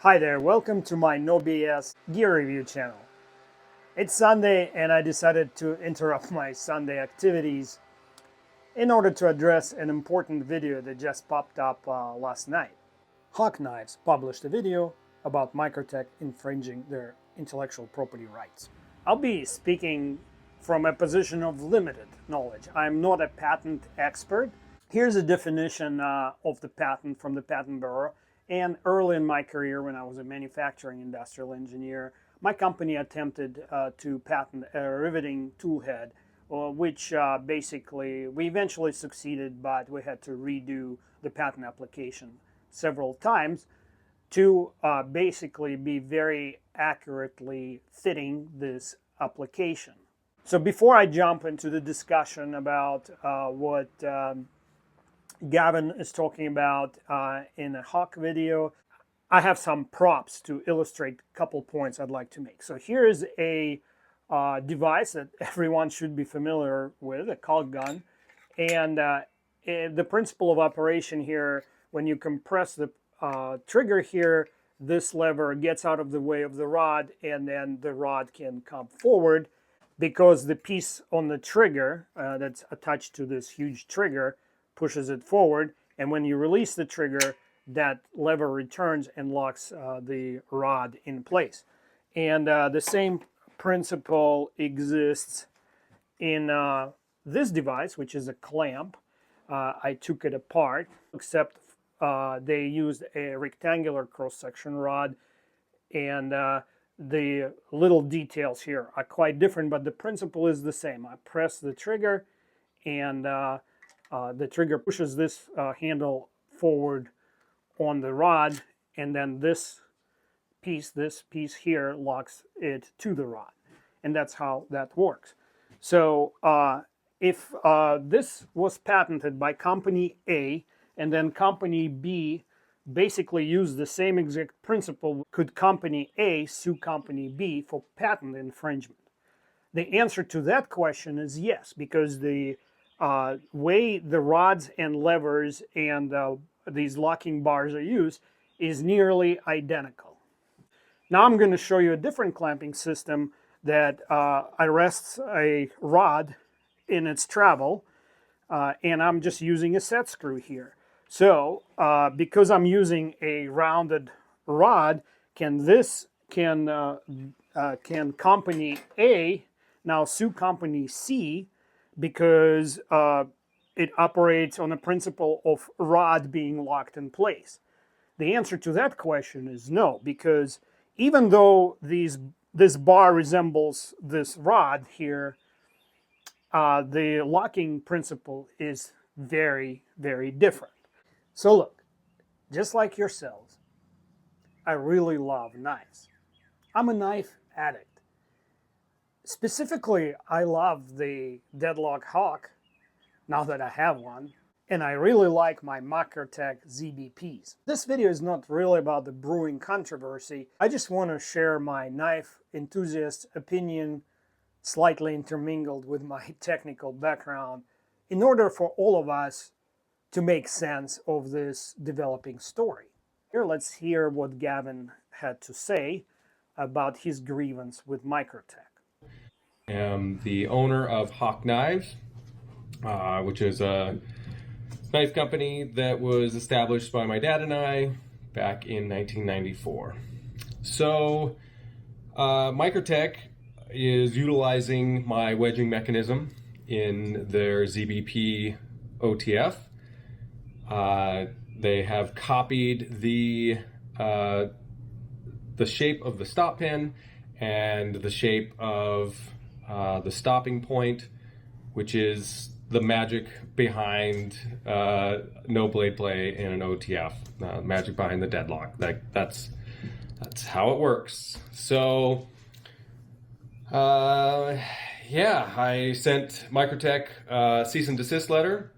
Hi there, welcome to my No BS gear review channel. It's Sunday and I decided to interrupt my Sunday activities in order to address an important video that just popped up last night. Hawk Knives published a video about Microtech infringing their intellectual property rights. I'll be speaking from a position of limited knowledge. I'm not a patent expert. Here's a definition of the patent from the Patent Bureau. And early in my career, when I was a manufacturing industrial engineer, my company attempted to patent a riveting tool head, which basically we eventually succeeded, but we had to redo the patent application several times to basically be very accurately fitting this application. So before I jump into the discussion about what Gavin is talking about in a Hawk video, I have some props to illustrate a couple points I'd like to make. So here is a device that everyone should be familiar with, a caulk gun. And the principle of operation here, when you compress the trigger here, this lever gets out of the way of the rod, and then the rod can come forward because the piece on the trigger that's attached to this huge trigger pushes it forward, and when you release the trigger, that lever returns and locks the rod in place. And the same principle exists in this device, which is a clamp. I took it apart, except they used a rectangular cross-section rod, and the little details here are quite different, but the principle is the same. I press the trigger, and the trigger pushes this handle forward on the rod, and then this piece here locks it to the rod. And that's how that works. So if this was patented by company A, and then company B basically used the same exact principle, could company A sue company B for patent infringement? The answer to that question is yes, because the way the rods and levers and these locking bars are used is nearly identical. Now I'm going to show you a different clamping system that arrests a rod in its travel, and I'm just using a set screw here. So because I'm using a rounded rod, can company A now sue company C because it operates on the principle of rod being locked in place? The answer to that question is no, because even though this bar resembles this rod here, the locking principle is very, very different. So look, just like yourselves, I really love knives. I'm a knife addict. Specifically, I love the Deadlock Hawk, now that I have one, and I really like my Microtech ZBPs. This video is not really about the brewing controversy. I just want to share my knife enthusiast opinion, slightly intermingled with my technical background, in order for all of us to make sense of this developing story. Here, let's hear what Gavin had to say about his grievance with Microtech. I am the owner of Hawk Knives, which is a knife company that was established by my dad and I back in 1994. So Microtech is utilizing my wedging mechanism in their ZBP OTF. They have copied the shape of the stop pin and the shape of the stopping point, which is the magic behind no blade play in an OTF, magic behind the deadlock. That's how it works. So yeah, I sent Microtech a cease and desist letter.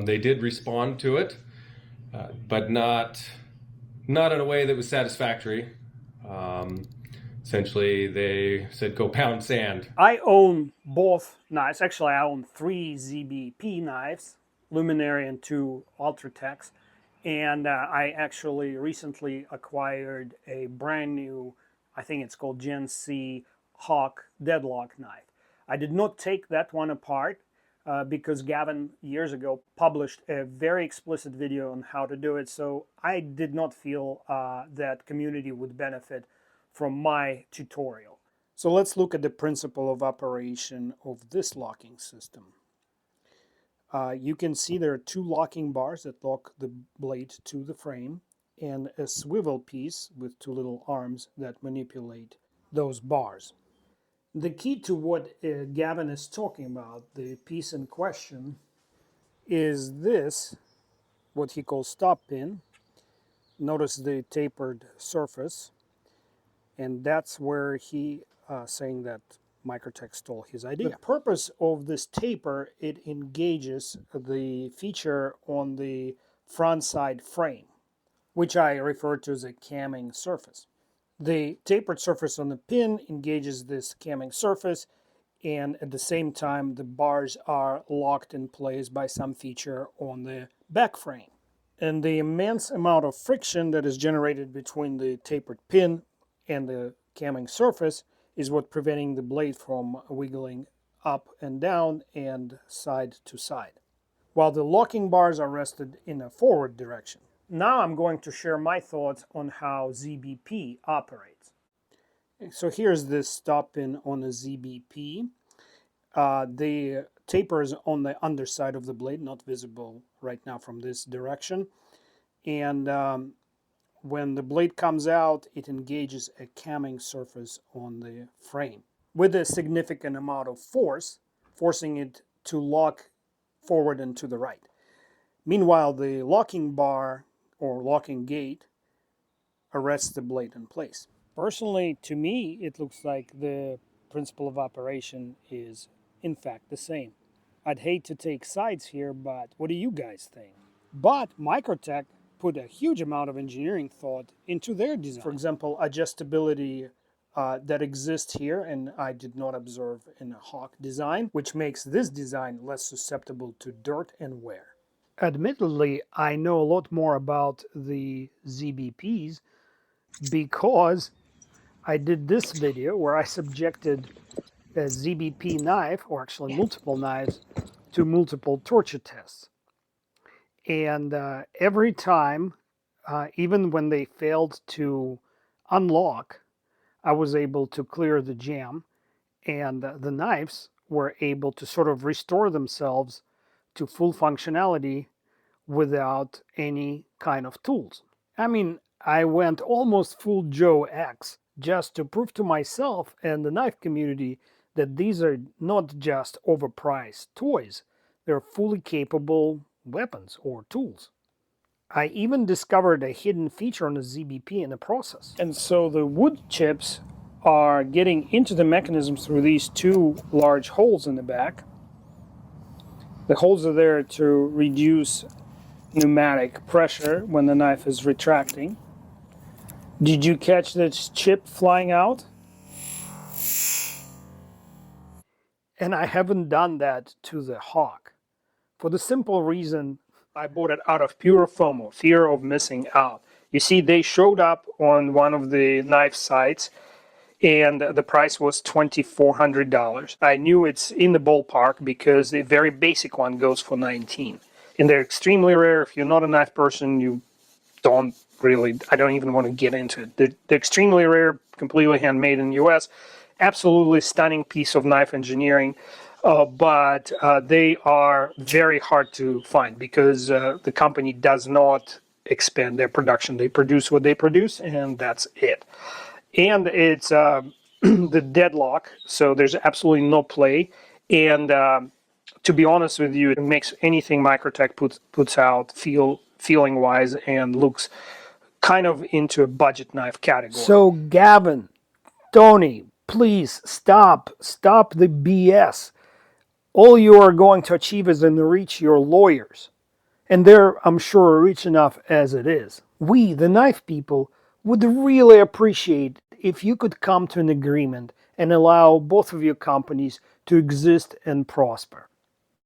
They did respond to it, but not in a way that was satisfactory. Essentially, they said, go pound sand. I own both knives. Actually, I own 3 ZBP knives, Luminary and 2 Ultratechs. And I actually recently acquired a brand new, I think it's called Gen C Hawk Deadlock knife. I did not take that one apart because Gavin years ago published a very explicit video on how to do it, so I did not feel that community would benefit from my tutorial. So let's look at the principle of operation of this locking system. You can see there are two locking bars that lock the blade to the frame and a swivel piece with two little arms that manipulate those bars. The key to what Gavin is talking about, the piece in question, is this, what he calls stop pin. Notice the tapered surface, and that's where he saying that Microtech stole his idea. The purpose of this taper, it engages the feature on the front side frame, which I refer to as a camming surface. The tapered surface on the pin engages this camming surface, and at the same time the bars are locked in place by some feature on the back frame. And the immense amount of friction that is generated between the tapered pin and the camming surface is what preventing the blade from wiggling up and down and side to side, while the locking bars are rested in a forward direction. Now I'm going to share my thoughts on how ZBP operates. So here's this stop pin on a ZBP. The taper is on the underside of the blade, not visible right now from this direction. And when the blade comes out, it engages a camming surface on the frame with a significant amount of force, forcing it to lock forward and to the right. Meanwhile, the locking bar or locking gate arrests the blade in place. Personally, to me, it looks like the principle of operation is in fact the same. I'd hate to take sides here, but what do you guys think? But Microtech put a huge amount of engineering thought into their design. For example, adjustability that exists here, and I did not observe in a Hawk design, which makes this design less susceptible to dirt and wear. Admittedly, I know a lot more about the ZBPs because I did this video where I subjected a ZBP knife, or actually multiple knives, to multiple torture tests. And every time, even when they failed to unlock, I was able to clear the jam, and the knives were able to sort of restore themselves to full functionality without any kind of tools. I mean, I went almost full Joe X just to prove to myself and the knife community that these are not just overpriced toys. They're fully capable weapons or tools. I even discovered a hidden feature on the ZBP in the process. And so the wood chips are getting into the mechanism through these two large holes in the back. The holes are there to reduce pneumatic pressure when the knife is retracting. Did you catch this chip flying out? And I haven't done that to the Hawk for the simple reason I bought it out of pure FOMO, fear of missing out. You see, they showed up on one of the knife sites and the price was $2,400. I knew it's in the ballpark because the very basic one goes for $19. And they're extremely rare. If you're not a knife person, you don't really, I don't even want to get into it. They're extremely rare, completely handmade in the US. Absolutely stunning piece of knife engineering. But they are very hard to find because the company does not expand their production. They produce what they produce, and that's it. And it's the Deadlock, so there's absolutely no play. And to be honest with you, it makes anything Microtech puts out feeling wise and looks kind of into a budget knife category. So Gavin, Tony, please stop the BS. All you are going to achieve is to reach your lawyers. And they're, I'm sure, rich enough as it is. We, the knife people, would really appreciate if you could come to an agreement and allow both of your companies to exist and prosper.